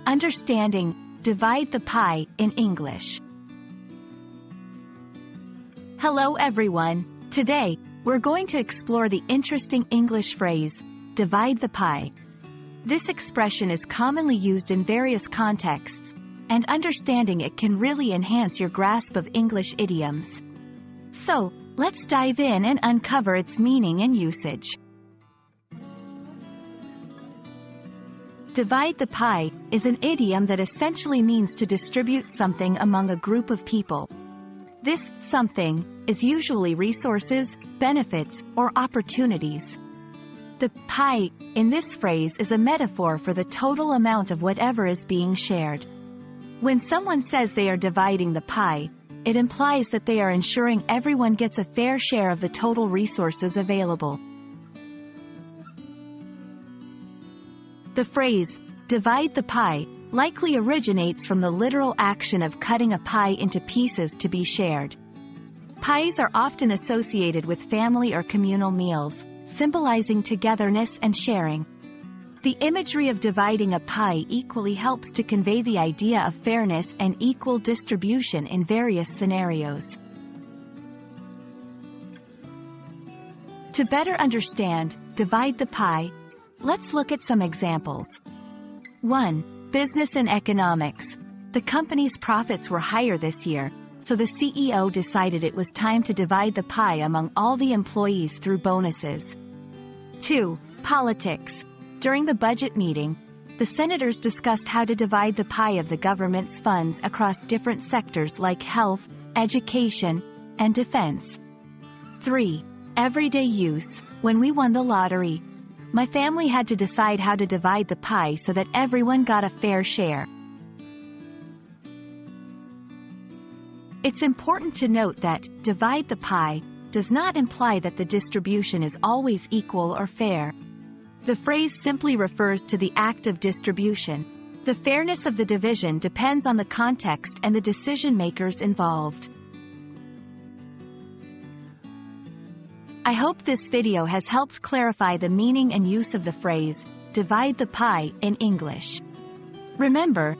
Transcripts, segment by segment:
Understanding, divide the pie in English. Hello everyone. Today, we're going to explore the interesting English phrase, divide the pie. This expression is commonly used in various contexts, and understanding it can really enhance your grasp of English idioms. So, let's dive in and uncover its meaning and usage. Divide the pie is an idiom that essentially means to distribute something among a group of people. This something is usually resources, benefits, or opportunities. The pie in this phrase is a metaphor for the total amount of whatever is being shared. When someone says they are dividing the pie, it implies that they are ensuring everyone gets a fair share of the total resources available. The phrase, divide the pie, likely originates from the literal action of cutting a pie into pieces to be shared. Pies are often associated with family or communal meals, symbolizing togetherness and sharing. The imagery of dividing a pie equally helps to convey the idea of fairness and equal distribution in various scenarios. To better understand, divide the pie, let's look at some examples. 1. Business and economics. The company's profits were higher this year, so the CEO decided it was time to divide the pie among all the employees through bonuses. 2. Politics. During the budget meeting, the senators discussed how to divide the pie of the government's funds across different sectors like health, education, and defense. 3. Everyday use. When we won the lottery, my family had to decide how to divide the pie so that everyone got a fair share. It's important to note that divide the pie does not imply that the distribution is always equal or fair. The phrase simply refers to the act of distribution. The fairness of the division depends on the context and the decision-makers involved. I hope this video has helped clarify the meaning and use of the phrase, divide the pie, in English. Remember,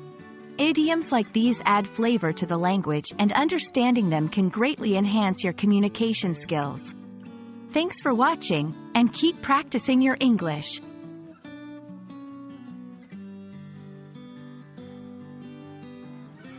idioms like these add flavor to the language, and understanding them can greatly enhance your communication skills. Thanks for watching, and keep practicing your English.